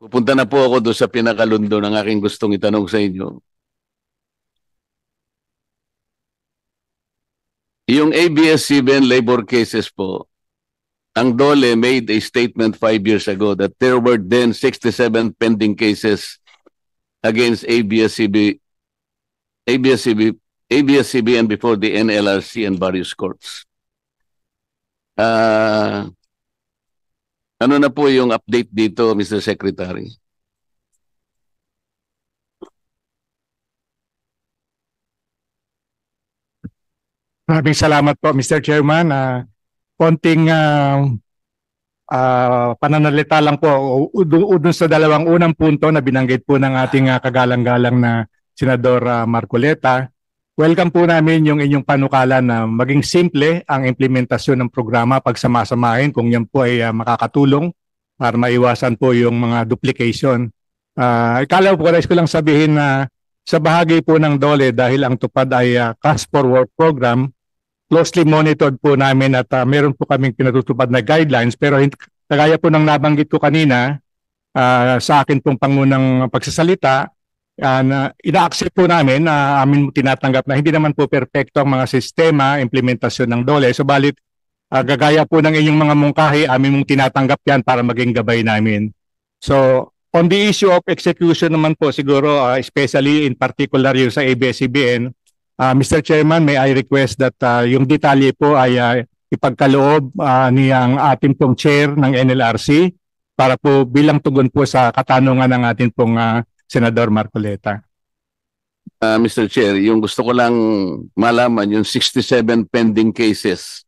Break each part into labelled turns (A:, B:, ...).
A: Pupunta na po ako doon sa pinakalundo ng aking gustong itanong sa inyo. Yung ABS-CBN labor cases po, ang DOLE made a statement 5 years ago that there were then 67 pending cases against ABS-CBN before the NLRC and various courts. Ano na po yung update dito, Mr. Secretary?
B: Maraming salamat po, Mr. Chairman. Konting pananalita lang po dun sa dalawang unang punto na binanggit po ng ating kagalang-galang na Senador Marcoleta. Welcome po namin yung inyong panukala na maging simple ang implementasyon ng programa pagsamasamahin kung yan po ay makakatulong para maiwasan po yung mga duplication. Ikalaw po, guys, ko lang sabihin na sa bahagi po ng DOLE dahil ang tupad ay Cash for Work program, closely monitored po namin at meron po kaming pinatutupad na guidelines pero kagaya po ng nabanggit ko kanina sa akin pong pangunang pagsasalita, ina-accept po namin na amin tinatanggap na hindi naman po perpekto ang mga sistema, implementasyon ng DOLE. Subalit, gagaya po ng inyong mga mungkahi, amin mong tinatanggap yan para maging gabay namin. So, on the issue of execution naman po siguro, especially in particular yung sa ABS-CBN, Mr. Chairman, may I request that yung detalye po ay ipagkaloob niyang ating pong chair ng NLRC para po bilang tugon po sa katanungan ng ating pong Senador Marcoleta.
A: Mr. Chair, yung gusto ko lang malaman, yung 67 pending cases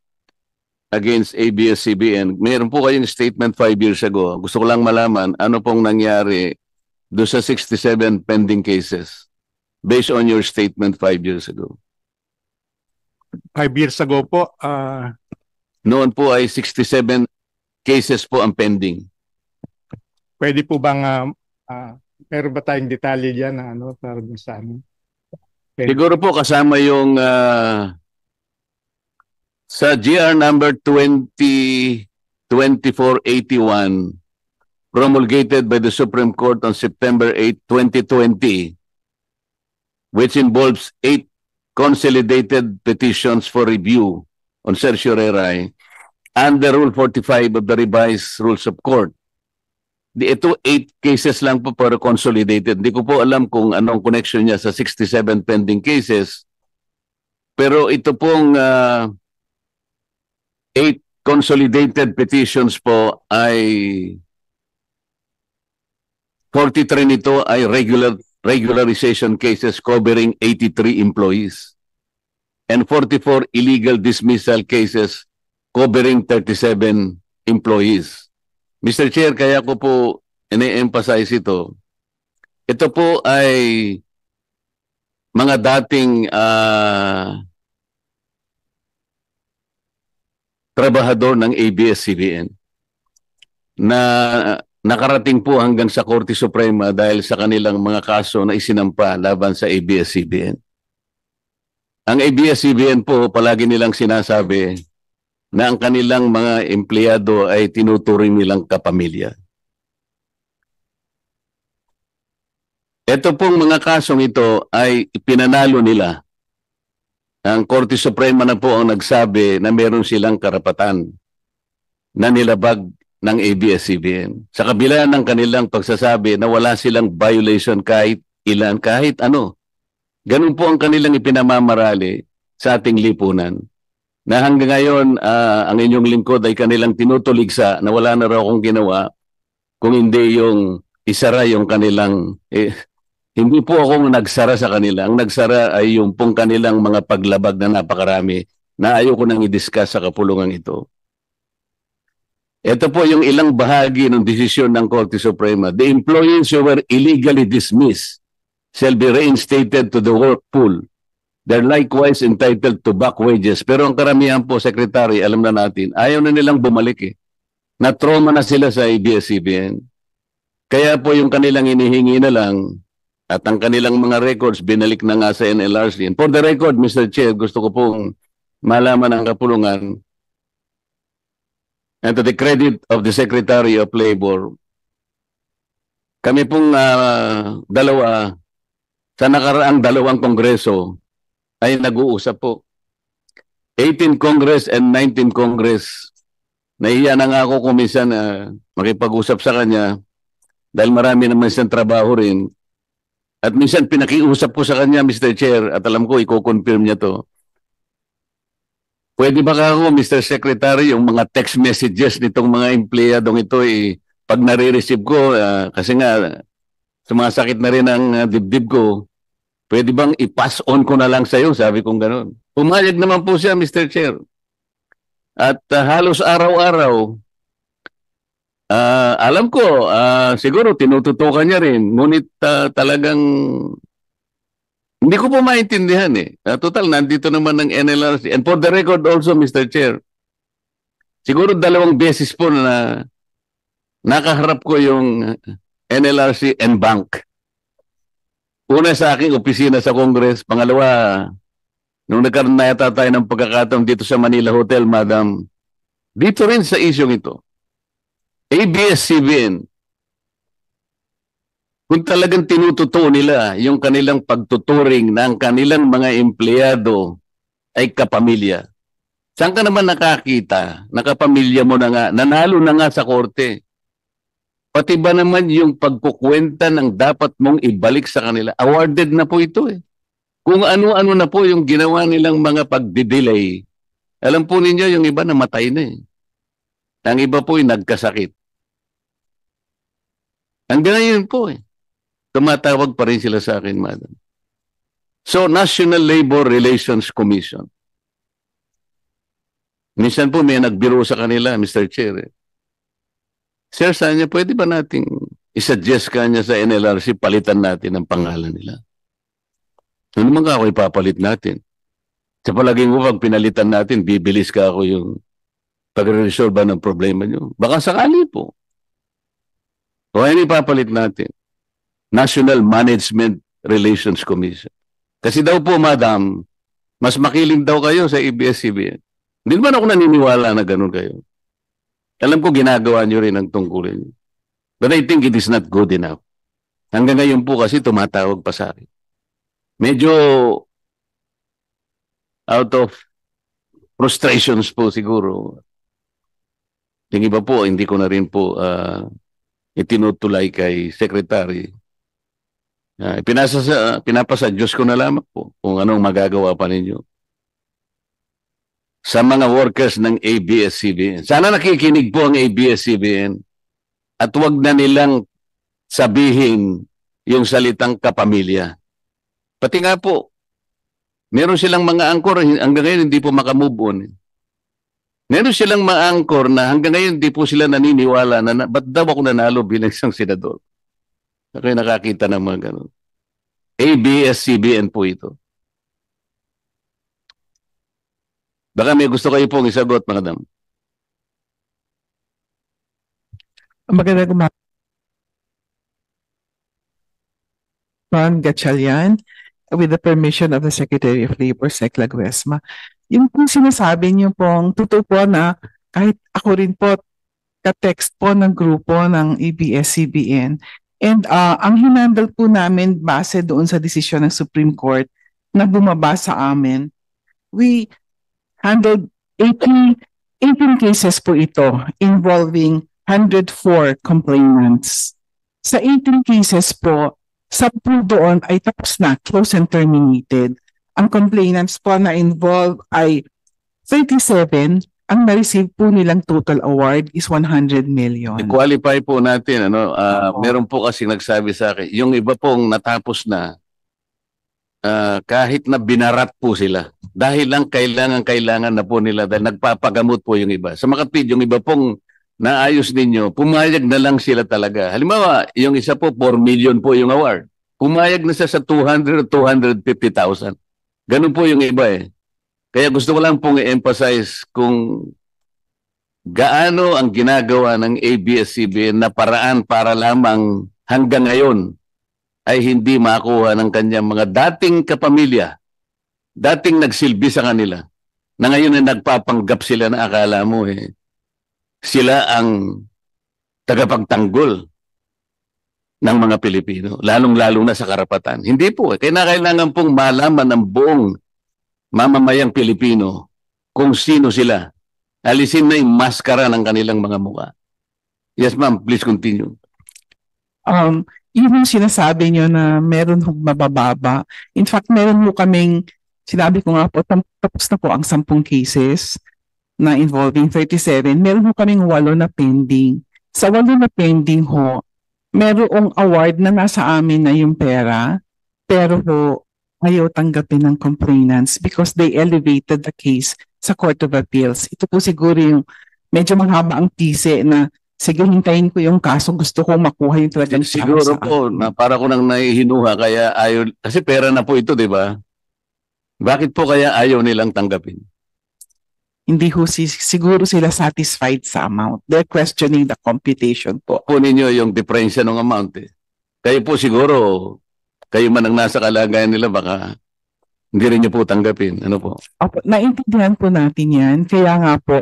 A: against ABS-CBN, mayroon po kayong statement 5 years ago. Gusto ko lang malaman ano pong nangyari doon sa 67 pending cases based on your statement 5 years ago.
B: 5 years ago po,
A: noon po ay 67 cases po ang pending.
B: Pwede po bang meron ba tayong detalye dyan na para sa ano? Okay.
A: Siguro po kasama yung sa GR number 2024-81 promulgated by the Supreme Court on September 8, 2020, which involves 8 consolidated petitions for review on certiorari under Rule 45 of the revised Rules of Court. Ito 8 cases lang po pero consolidated. Hindi ko po alam kung anong connection niya sa 67 pending cases. Pero ito pong 8 consolidated petitions po ay 43 nito ay regularization cases covering 83 employees and 44 illegal dismissal cases covering 37 employees. Mr. Chair, kaya ko po ine-emphasize ito. Ito po ay mga dating trabahador ng ABS-CBN na nakarating po hanggang sa Korte Suprema dahil sa kanilang mga kaso na isinampa laban sa ABS-CBN. Ang ABS-CBN po, palagi nilang sinasabi na ang kanilang mga empleyado ay tinuturing nilang kapamilya. Ito pong mga kasong ito ay ipinanalo nila. Ang Korte Suprema na po ang nagsabi na meron silang karapatan na nilabag ng ABS-CBN. Sa kabila ng kanilang pagsasabi na wala silang violation kahit ilan, kahit ano. Ganun po ang kanilang ipinamamarali sa ating lipunan. Na hanggang ngayon, ang inyong lingkod ay kanilang tinutuligsa na wala na raw akong ginawa kung hindi yung isara yung kanilang... hindi po akong nagsara sa kanila. Ang nagsara ay yung pong kanilang mga paglabag na napakarami na ayoko nang i-discuss sa kapulungan ito. Ito po yung ilang bahagi ng desisyon ng Korte Suprema. The employees who were illegally dismissed shall be reinstated to the work pool. They're likewise entitled to back wages. Pero ang karamihan po, Secretary, alam na natin, ayaw na nilang bumalik eh. Na-trauma na sila sa ABS-CBN. Kaya po yung kanilang inihingi na lang at ang kanilang mga records binalik na nga sa NLRC. And for the record, Mr. Chair, gusto ko pong malaman ang kapulungan and to the credit of the Secretary of Labor, kami pong dalawa sa nakaraang dalawang kongreso ay nag-uusap po. 18 Congress and 19 Congress. Nahiya na nga ako kung minsan makipag-usap sa kanya dahil marami naman siyang trabaho rin. At minsan pinakiusap ko sa kanya, Mr. Chair, at alam ko, i-confirm niya to. Pwede ba ako, Mr. Secretary, yung mga text messages nitong mga empleyadong ito, pag nare-receive ko, kasi nga, sumasakit na rin ang dibdib ko, pwede bang i-pass on ko na lang sa'yo? Sabi kong gano'n. Pumayag naman po siya, Mr. Chair. At halos araw-araw, alam ko, siguro tinututukan niya rin. Ngunit talagang hindi ko po maintindihan eh. Total, nandito naman ng NLRC. And for the record also, Mr. Chair, siguro 2 beses po na nakaharap ko yung NLRC and bank. Una sa aking opisina sa Congress. Pangalawa, nung nagkaroon na yata tayo ng pagkakataon dito sa Manila Hotel, Madam, dito rin sa isyong ito. ABS-CBN, kung talagang tinututo nila yung kanilang pagtuturing ng kanilang mga empleyado ay kapamilya. Saan ka naman nakakita? Nakapamilya mo na nga, nanalo na nga sa korte. Pati ba naman yung pagkukwenta ng dapat mong ibalik sa kanila? Awarded na po ito eh. Kung ano-ano na po yung ginawa nilang mga pagdidelay, alam po ninyo yung iba namatay na eh. Ang iba po ay nagkasakit. Hanggang ngayon po eh. Tumatawag pa rin sila sa akin, Madam. So, National Labor Relations Commission. Minsan po may nagbiro sa kanila, Mr. Chair. Sir, saan niya, pwede ba nating isuggest kanya sa NLRC, palitan natin ang pangalan nila? Ano naman ka ako ipapalit natin? Sa palaging ko, pag pinalitan natin, bibilis ka ako yung pag-resolve ng problema nyo. Baka sakali po. O ano ipapalit natin? National Management Relations Commission. Kasi daw po, Madam, mas makiling daw kayo sa ABS-CBN. Hindi naman ako naniniwala na ganun kayo. Alam ko ginagawa nyo rin ang tungkulin nyo. But I think it is not good enough. Hanggang ngayon po kasi tumatawag pa sa akin. Medyo out of frustrations po siguro. Yung iba po, hindi ko na rin po itinutulay kay Secretary. Pinapasa Diyos ko na lamang po kung anong magagawa pa ninyo. Sa mga workers ng ABS-CBN. Sana nakikinig po ang ABS-CBN at wag na nilang sabihin yung salitang kapamilya. Pati nga po, meron silang mga angkor hanggang ngayon hindi po makamove on. Meron silang mga angkor na hanggang ngayon hindi po sila naniniwala na ba't daw ako nanalo bilang isang senador. Kaya nakakita ng mga ganun. ABS-CBN po ito. Baka may gusto kayo pong isagot, Madam.
C: Magandang umaga. Gatchalian, with the permission of the Secretary of Labor, Sec Laguesma. Yung po sinasabi niyo pong totoo po na kahit ako rin po ka-text po ng grupo ng ABS-CBN. And ang hinandle po namin base doon sa desisyon ng Supreme Court na bumaba sa amin, we handled 18 cases po ito involving 104 complainants. Sa 18 cases po, 10 doon ay tapos na, close and terminated. Ang complainants po na involved ay 37. Ang na-receive po nilang total award is 100 million.
A: I-qualify po natin. Meron po kasi nagsabi sa akin, yung iba pong natapos na, kahit na binarat po sila, dahil lang kailangan na po nila, dahil nagpapagamot po yung iba. Sa makatid, yung iba pong naayos ninyo, pumayag na lang sila talaga. Halimbawa, yung isa po, 4 million po yung award. Pumayag na siya sa 200 o 250,000. Ganun po yung iba eh. Kaya gusto ko lang pong i-emphasize kung gaano ang ginagawa ng ABS-CBN na paraan para lamang hanggang ngayon ay hindi makuha ng kanyang mga dating kapamilya, dating nagsilbi sa kanila, na ngayon ay nagpapanggap sila na akala mo sila ang tagapagtanggol. ng mga Pilipino, lalong-lalo na sa karapatan. Hindi po. Kailangan pong malaman ng buong mamamayang Pilipino kung sino sila. Alisin na yung maskara ng kanilang mga mukha. Yes, ma'am. Please continue.
C: Yung sinasabi nyo na meron hong mabababa. In fact, meron mo kaming, sinabi ko nga po, tapos na po ang 10 cases na involving 37. Meron ho kaming 8 na pending. Sa 8 na pending ho, merong award na nasa amin na yung pera, pero ho, ayaw tanggapin ng complainants because they elevated the case sa Court of Appeals. Ito po siguro yung medyo mahaba ang pise na sige, hintayin ko yung kaso, gusto kong makuha yung talagang
A: Siguro
C: sa
A: po, na para ko nang nahihinuha, kaya ayaw, kasi pera na po ito, di ba? Bakit po kaya ayaw nilang tanggapin?
C: Hindi ho siguro sila satisfied sa amount. They're questioning the computation po.
A: Po ninyo yung diferensya ng amount eh. Kayo po siguro, kayo man ang nasa kalagayan nila, baka hindi rin nyo po tanggapin. Ano po?
C: Opo, naintindihan po natin yan. Kaya nga po,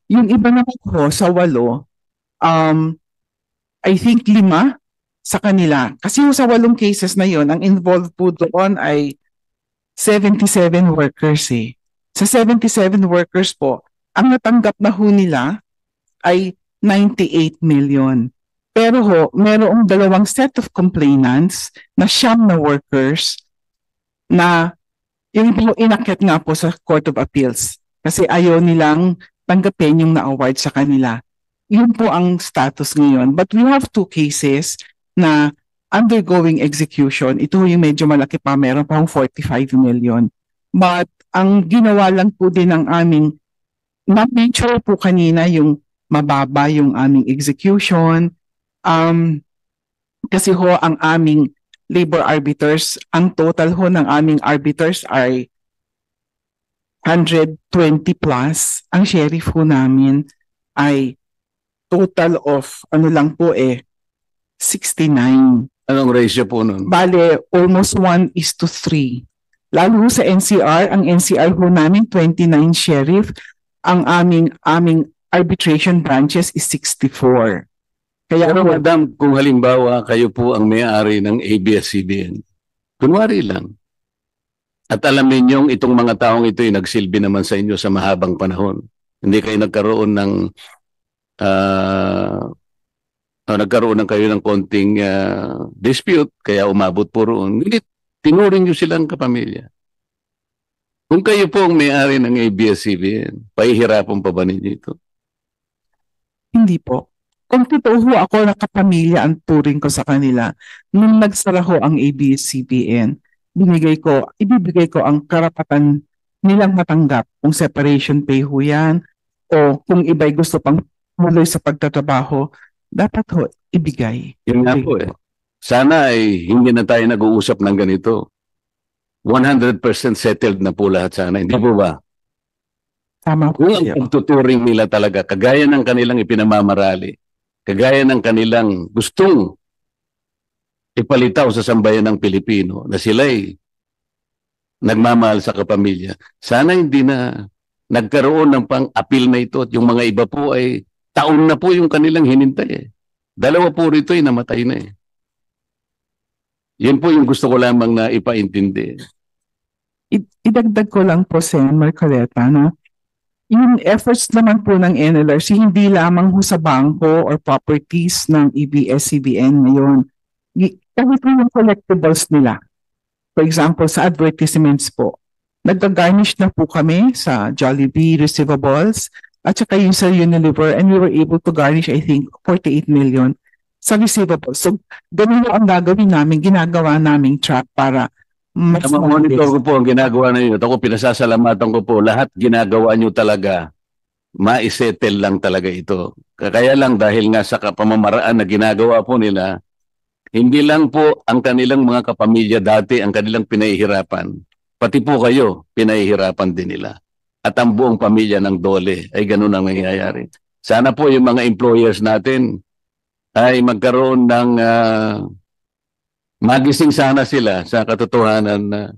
C: yung iba naman po sa 8, I think 5 sa kanila. Kasi yung sa 8 cases na yon, ang involved po doon ay 77 workers eh. Sa 77 workers po, ang natanggap na ho nila ay 98 million. Pero ho, merong 2 set of complainants na 9 na workers na yung inakyat nga po sa Court of Appeals kasi ayaw nilang tanggapin yung na-award sa kanila. Yun po ang status ngayon. But we have 2 cases na undergoing execution. Ito yung medyo malaki pa, meron pang 45 million. But ang ginawa lang po din ng aming, na-mention po kanina yung mababa yung aming execution. Kasi ho ang aming labor arbiters, ang total ho ng aming arbiters ay 120 plus. Ang sheriff ho namin ay total of, ano lang po 69.
A: Anong ratio po nun?
C: Bale, almost 1:3. Lalo sa NCR, ang NCR ho namin 29 sheriff, ang aming arbitration branches is 64. Kaya
A: Pero
C: ho,
A: madam, kung halimbawa kayo po ang may-ari ng ABS-CBN, kunwari lang, at alam ninyong itong mga taong ito ay nagsilbi naman sa inyo sa mahabang panahon. Hindi kayo nagkaroon ng kayo ng konting dispute, kaya umabot po roon. Hindi, tinuring nyo silang kapamilya. Kung kayo po ang may-ari ng ABS-CBN, pahihirapan pa ba ninyo ito?
C: hindi po. Kung totoo ho ako na kapamilya ang turing ko sa kanila, nung nagsara ho ang ABS-CBN, ibibigay ko ang karapatan nilang matanggap kung separation pay ho yan o kung iba'y gusto pang muloy sa pagtatrabaho, dapat ho ibigay.
A: Yun nga po eh. Sana ay hindi na tayo nag-uusap ng ganito. 100% settled na po lahat sana. Hindi po ba?
C: Tama po
A: Kung ang
C: siya.
A: pagtuturing nila talaga, kagaya ng kanilang ipinamamarali, kagaya ng kanilang gustong ipalitaw sa sambayan ng Pilipino na sila'y nagmamahal sa kapamilya, sana hindi na nagkaroon ng pang-appeal na ito at yung mga iba po ay taon na po yung kanilang hinintay eh. 2 po rito ay namatay na eh. Yan po yung gusto ko lamang na ipaintindi.
C: Idagdag ko lang po, Sen. Marcoleta, no? Yung efforts naman po ng NLRC, hindi lamang ho sa bangko or properties ng ABS-CBN ngayon. Kahit po yung collectibles nila. For example, sa advertisements po, nag-garnish na po kami sa Jollibee receivables at saka yung sa Unilever, and we were able to garnish, I think, 48 million sa receivables. So, ganun ang gagawin namin, ginagawa naming track para mas
A: Monitor ko po ang ginagawa ninyo. Ako pinasasalamatan ko po. Lahat ginagawa nyo talaga. Ma-settle lang talaga ito. Kaya lang dahil nga sa pamamaraan na ginagawa po nila, hindi lang po ang kanilang mga kapamilya dati ang kanilang pinahihirapan. Pati po kayo, pinahihirapan din nila. At ang buong pamilya ng Dole ay ganun ang nangyayari. Sana po yung mga employers natin ay magkaroon ng magising sana sila sa katotohanan na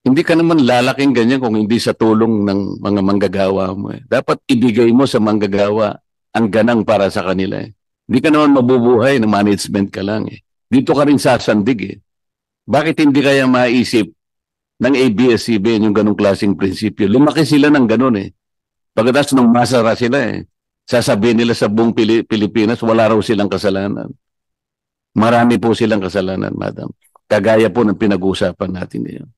A: hindi ka naman lalaking ganyan kung hindi sa tulong ng mga manggagawa mo. Dapat ibigay mo sa manggagawa ang ganang para sa kanila. Hindi ka naman mabubuhay ng management ka lang eh. Dito ka rin sasandig eh. Bakit hindi kaya maisip ng ABS-CBN yung ganong klaseng prinsipyo? Lumaki sila ng ganon eh. Pagkatapos nung masara sila eh, sasabihin nila sa buong Pilipinas, wala raw silang kasalanan. Marami po silang kasalanan, madam. Kagaya po ng pinag-uusapan natin ngayon.